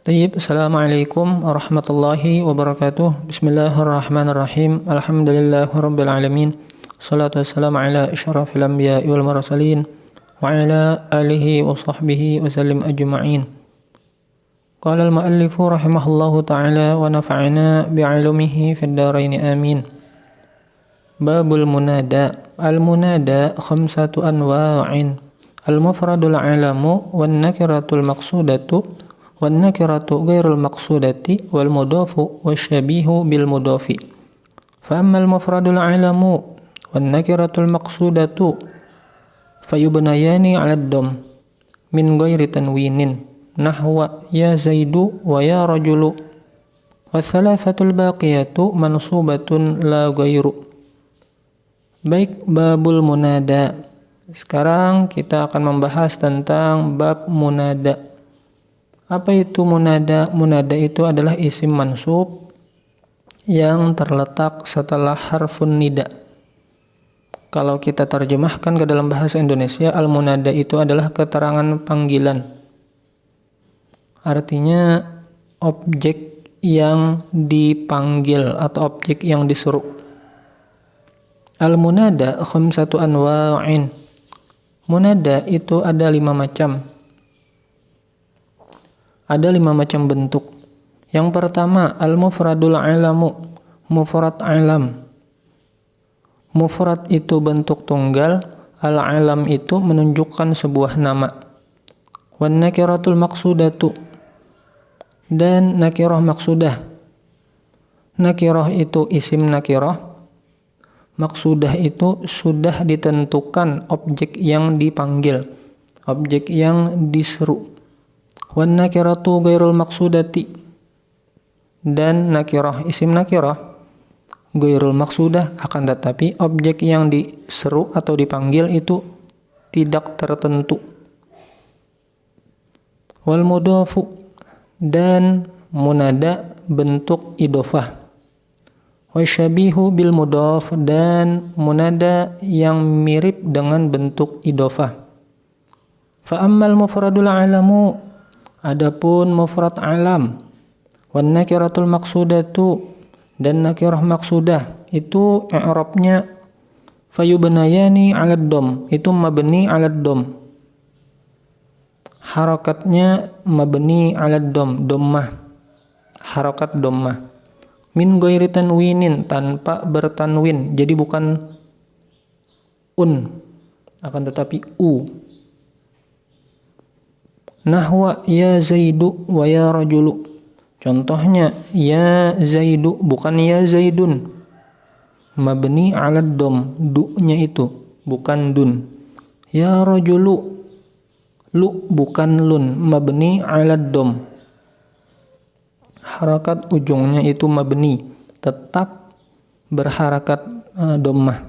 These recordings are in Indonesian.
Tayyib, Assalamualaikum warahmatullahi wabarakatuh. Bismillahirrahmanirrahim. Alhamdulillahi rabbil alamin. Salatu wassalamu ala asyrafil anbiya'i wal mursalin wa ala alihi wa sahbihi wa sallim ajma'in. Qala al-muallifu rahimahullahu ta'ala wa nafa'ana bi'ulumihi fid dharain amin. Babul munada. Al-munada khamsatu anwa'in. Al-mufradul alamu wan nakiratul maqsudatu wan nakiratu ghairul maqsudati wal mudafu wasyabihu bil mudafi. Fa ammal mufradul alamu wan nakiratul maqsudatu fayubnayani 'ala ad-dhamm min ghairi tanwinin nahwa ya zaidu wa ya rajulu wasalatsatul baqiyatu mansubatun la ghairu. Baik, babul munada. Sekarang kita akan membahas tentang bab munada. Apa itu munada? Munada itu adalah isim mansub yang terletak setelah harfun nida. Kalau kita terjemahkan ke dalam bahasa Indonesia, al-munada itu adalah keterangan panggilan. Artinya objek yang dipanggil atau objek yang disuruh. Al-munada khamsatu anwa'in. Munada itu ada 5 macam. Ada 5 macam bentuk. Yang pertama, al-mufradul alamu, mufrad alam. Mufrad itu bentuk tunggal, al-alam itu menunjukkan sebuah nama. Wan nakiratul maqsudatu, dan nakirah maqsudah. Nakirah itu isim nakirah. Maqsudah itu sudah ditentukan objek yang dipanggil, objek yang diseru. Wan nakiratu ghairul maqsudati, dan nakirah isim nakirah ghairul maqsudah, akan tetapi objek yang diseru atau dipanggil itu tidak tertentu. Wal mudafu, dan munada bentuk idofah. Wasyabihu bil mudaf, dan munada yang mirip dengan bentuk idofah. Fa ammal mufradul alamu, adapun mufrad alam, wan nakiratul maqsudatu, dan nakirah maqsudah, itu i'rabnya fayubnayani 'alad dhamm, itu mabni 'alad dhamm. Harakatnya mabni 'alad dhamm, dhammah. Harakat dhammah. Min ghairi tanwinin, tanpa bertanwin. Jadi bukan akan tetapi u. Nahwa ya zaidu wa ya rajulu. Contohnya ya zaidu, bukan ya zaidun. Mabni 'alad dhamm, du-nya itu bukan dun. Ya rajulu, lu bukan lun, mabni 'alad dhamm. Harakat ujungnya itu mabni, tetap berharakat dhammah.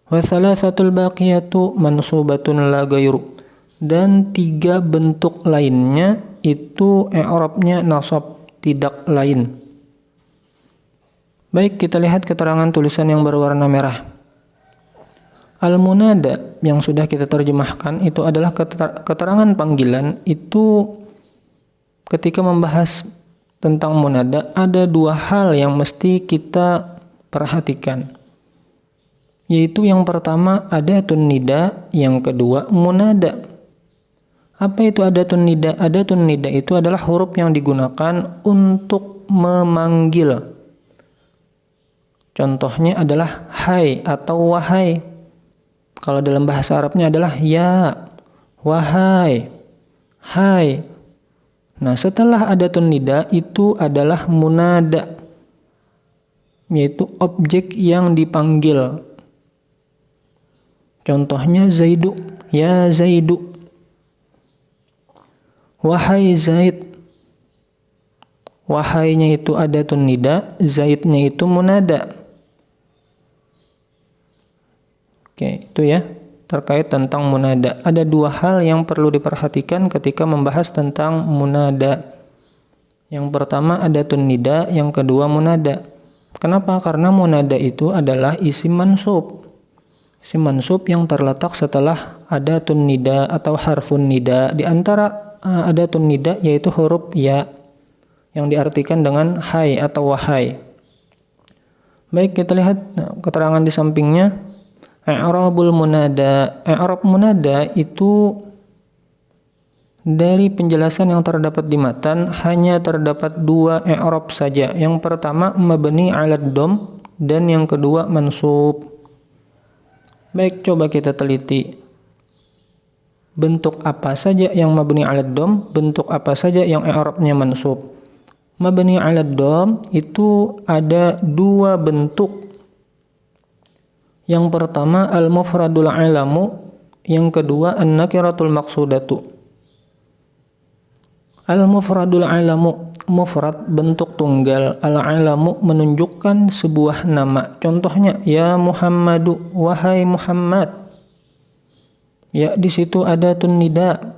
Wa salasatul baqiyatu mansubatun la ghairu, dan 3 bentuk lainnya itu i'rabnya nasab, tidak lain. Baik, kita lihat keterangan tulisan yang berwarna merah. Al-munada yang sudah kita terjemahkan itu adalah keterangan panggilan. Itu ketika membahas tentang munada, ada 2 hal yang mesti kita perhatikan. Yaitu yang pertama adatun nida, yang kedua munada. Apa itu adatun nida? Adatun nida itu adalah huruf yang digunakan untuk memanggil. Contohnya adalah hai atau wahai. Kalau dalam bahasa Arabnya adalah ya, wahai, hai. Nah, setelah adatun nida itu adalah munada, yaitu objek yang dipanggil. Contohnya zaidu, ya zaidu. Wahai Zaid. Wahainya itu adatun nida, Zaidnya itu munada. Oke, itu ya terkait tentang munada. Ada 2 hal yang perlu diperhatikan ketika membahas tentang munada. Yang pertama adatun nida, yang kedua munada. Kenapa? Karena munada itu adalah isim mansub. Isim mansub yang terletak setelah adatun nida atau harfun nida. Di antara adatun nida, yaitu huruf ya yang diartikan dengan hai atau wahai. Baik, kita lihat keterangan di sampingnya. I'rabul munada. I'rab munada itu dari penjelasan yang terdapat di matan hanya terdapat dua i'rab saja. Yang pertama mabni 'alad dom dan yang kedua mansub. Baik, coba kita teliti. Bentuk apa saja yang mabni 'alad dom, bentuk apa saja yang i'rabnya mansub. Mabni 'alad dom itu ada dua bentuk. Yang pertama al-mufradul alamu, yang kedua an-nakiratul maqsudatu. Al-mufradul alamu, mufrad bentuk tunggal, al-alamu menunjukkan sebuah nama. Contohnya ya Muhammadu, wahai Muhammad. Ya, di situ adatun nida.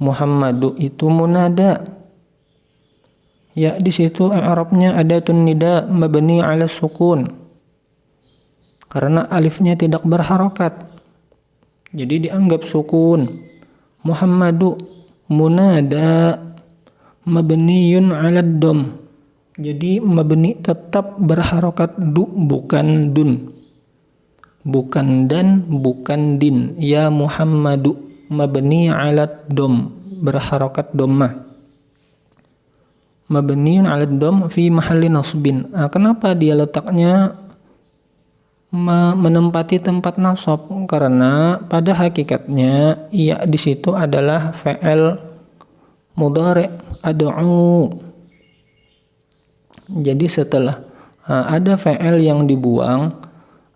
Muhammadu itu munada. Ya, di situ i'rabnya adatun nida mabni 'ala sukun. Karena alifnya tidak berharokat. Jadi dianggap sukun. Muhammadu munada mabniyun 'alad dom. Jadi mabni tetap berharokat du, bukan dun. Bukan dan, bukan din. Ya Muhammadu mabni 'alad dom, berharokat dhammah. Mabniyun 'alad dom fi mahalli nasbin. Kenapa dia letaknya menempati tempat nasab? Karena pada hakikatnya ya di situ adalah fi'il mudhari' ad'u. Jadi setelah ada fi'il yang dibuang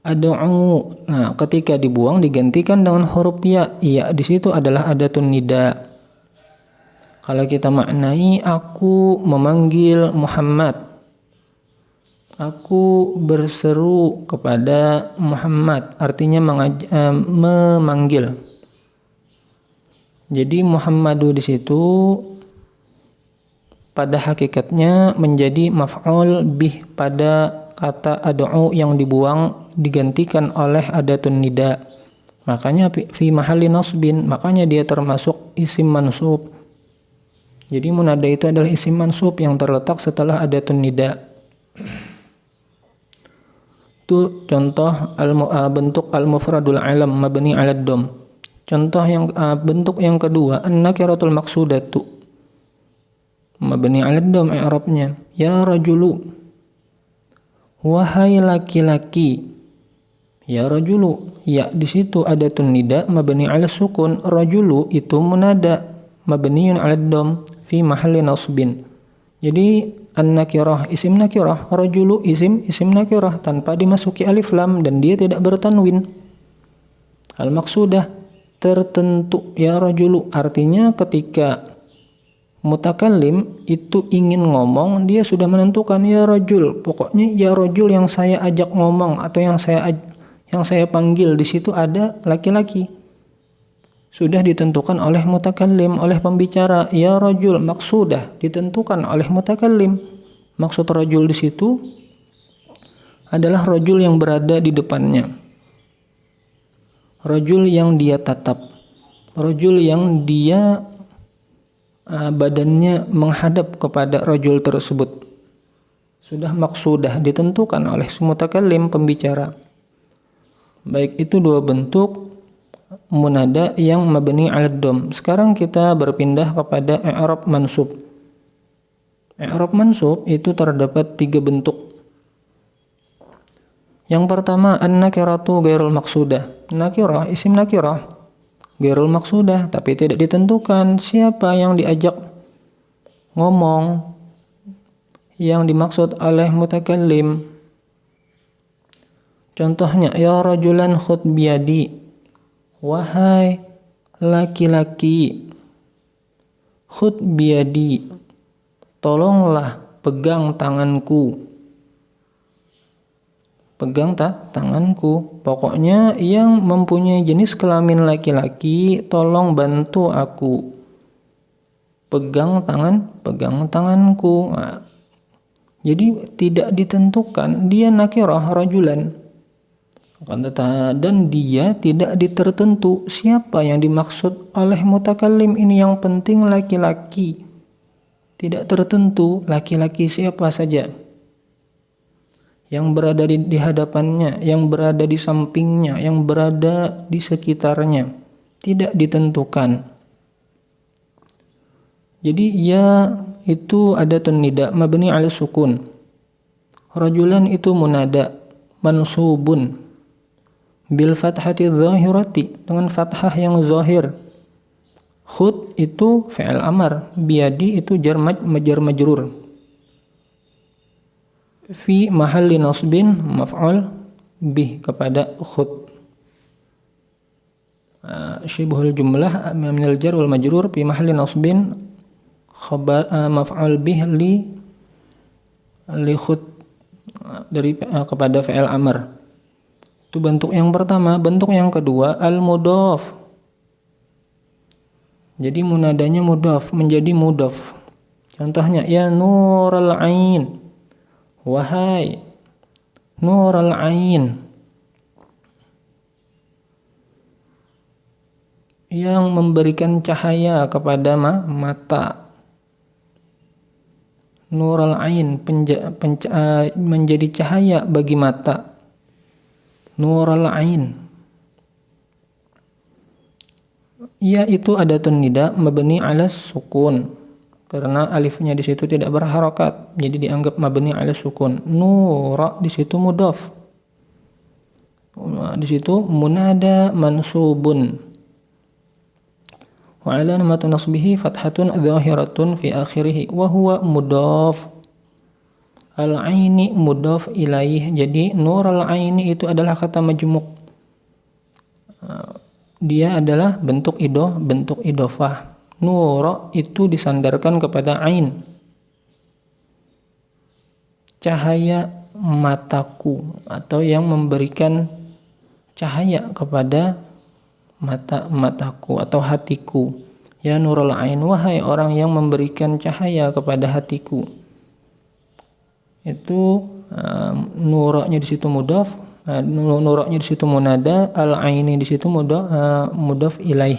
ad'u, nah ketika dibuang digantikan dengan huruf ya. Ya di situ adalah adatun nida. Kalau kita maknai aku memanggil Muhammad, aku berseru kepada Muhammad, artinya memanggil. Jadi Muhammadu di situ pada hakikatnya menjadi maf'ul bih pada kata ad'u yang dibuang digantikan oleh adatun nida. Makanya fi mahalli nasbin, makanya dia termasuk isim mansub. Jadi munada itu adalah isim mansub yang terletak setelah adatun nida. Itu contoh bentuk al-mufradul alam mabni 'alad dom. Contoh yang bentuk yang kedua an-nakiratul maqsudatu mabni 'alad dom i'rabnya ya rajulu, wahai laki-laki. Ya rajulu, ya di situ adatun nida mabni 'ala sukun. Rajulu itu munada mabniun 'alad dom fi mahalli nasbin. Jadi an-nakirah isim nakirah, rajulu isim nakirah tanpa dimasuki alif lam dan dia tidak bertanwin. Al-maqsudah tertentu, ya rajulu artinya ketika mutakallim itu ingin ngomong dia sudah menentukan ya rajul. Pokoknya ya rajul yang saya ajak ngomong atau yang saya panggil di situ ada laki-laki. Sudah ditentukan oleh mutakallim, oleh pembicara. Ya rajul maksudah ditentukan oleh mutakallim. Maksud rajul di situ adalah rajul yang berada di depannya. Rajul yang dia tatap. Rajul yang dia badannya menghadap kepada rajul tersebut. Sudah maksudah ditentukan oleh mutakallim, pembicara. Baik, itu dua bentuk munada yang mabni 'alad dom. Sekarang kita berpindah kepada i'rab mansub. I'rab mansub itu terdapat tiga bentuk. Yang pertama an-nakiratu ghairul maqsudah. Nakirah isim nakirah ghairul maqsudah, tapi tidak ditentukan siapa yang diajak ngomong yang dimaksud oleh mutakallim. Contohnya ya rajulan khudh biyadi, wahai laki-laki, khudh biyadi, tolonglah pegang tanganku. Pegang tanganku. Pokoknya yang mempunyai jenis kelamin laki-laki, tolong bantu aku. Pegang tanganku. Nah, jadi tidak ditentukan dia nakirah rajulan. Dan dia tidak ditertentu siapa yang dimaksud oleh mutakallim ini, yang penting laki-laki. Tidak tertentu laki-laki siapa saja yang berada di hadapannya, yang berada di sampingnya, yang berada di sekitarnya. Tidak ditentukan. Jadi ya itu adatun nida mabni ala sukun. Rajulan itu munada mansubun bil fathati zahirati, dengan fathah yang zahir. Khud itu fi'il amar, biadi itu jar majrur. Fi mahalli nasbin maf'ul bih, kepada khud. Syibhul jumlah minal jar wal majrur fi mahalli nasbin khabar maf'ul bih li khud, dari kepada fi'il amar. Itu bentuk yang pertama. Bentuk yang kedua al-mudhaf. Jadi munadanya mudhaf menjadi mudhaf. Contohnya ya nurul ain, wahai nurul ain, yang memberikan cahaya kepada mata. Nurul ain menjadi cahaya bagi mata. Nurul ain. Ya itu adatun nida mabni ala sukun, karena alifnya di situ tidak berharokat, jadi dianggap mabni ala sukun. Nura di situ mudhaf. Di situ munada mansubun. Wa alamatu nasbihi fathatun zahiratun fi akhirih wa huwa mudhaf. Al-aini mudhaf ilaih. Jadi nurul aini itu adalah kata majmuk. Dia adalah bentuk idhofah. Nur itu disandarkan kepada ain. Cahaya mataku, atau yang memberikan cahaya kepada mataku atau hatiku. Ya nurul ain, wahai orang yang memberikan cahaya kepada hatiku. Itu nuranya di situ mudhaf, nuranya di situ munada, al-aini di situ mudhaf ilaih.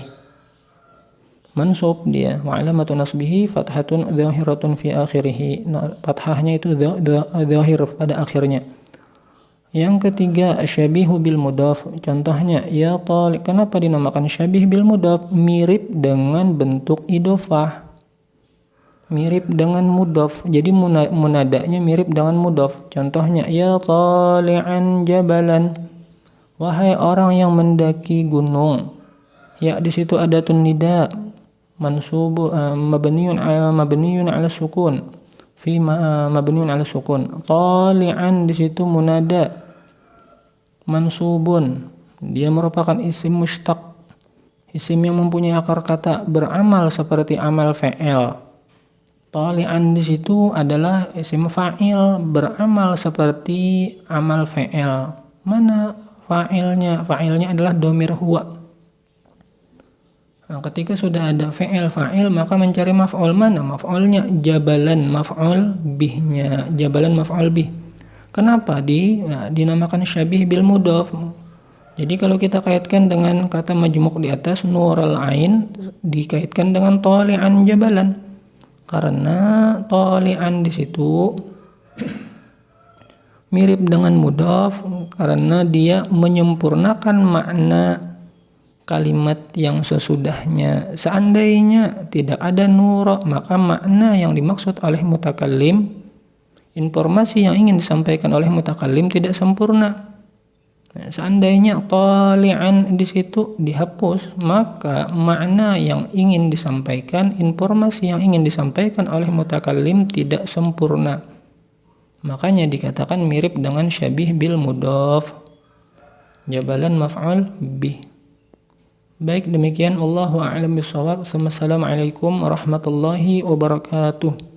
Mansub dia. Wa alamatu nasbihi fathatun zahiratun fi akhirih. Fathahnya itu zahir pada akhirnya. Yang ketiga asyabihu bil mudhaf. Contohnya ya taliq. Kenapa dinamakan syabih bil mudhaf? Mirip dengan bentuk idhofah. Mirip dengan mudhaf. Jadi munadanya mirip dengan mudhaf. Contohnya ya tali'an jabalan, wahai orang yang mendaki gunung. Ya di situ adatun nida mansub mabniun ala sukun. Fi mabniun ala sukun. Tali'an di situ munada mansubun. Dia merupakan isim mushtaq. Isim yang mempunyai akar kata, beramal seperti amal fa'il. Tali'an di situ adalah isim fa'il, beramal seperti amal fa'il. Mana fa'ilnya? Fa'ilnya adalah dhamir huwa. Nah, ketika sudah ada fa'il, maka mencari maf'ul. Mana maf'ulnya? Jabalan maf'ul bihnya. Jabalan maf'ul bih. Kenapa dinamakan syabih bil mudhaf? Jadi kalau kita kaitkan dengan kata majmuk di atas, nurul ain dikaitkan dengan tali'an jabalan. Karena tali'an di situ mirip dengan mudhaf karena dia menyempurnakan makna kalimat yang sesudahnya. Seandainya tidak ada nur, maka makna yang dimaksud oleh mutakallim, informasi yang ingin disampaikan oleh mutakallim tidak sempurna. Seandainya tali'an di situ dihapus, maka makna yang ingin disampaikan, informasi yang ingin disampaikan oleh mutakallim tidak sempurna. Makanya dikatakan mirip dengan syabih bil mudhaf. Jabalan maf'ul bih. Baik, demikian, wallahu a'lam bishawab. Wassalamualaikum warahmatullahi wabarakatuh.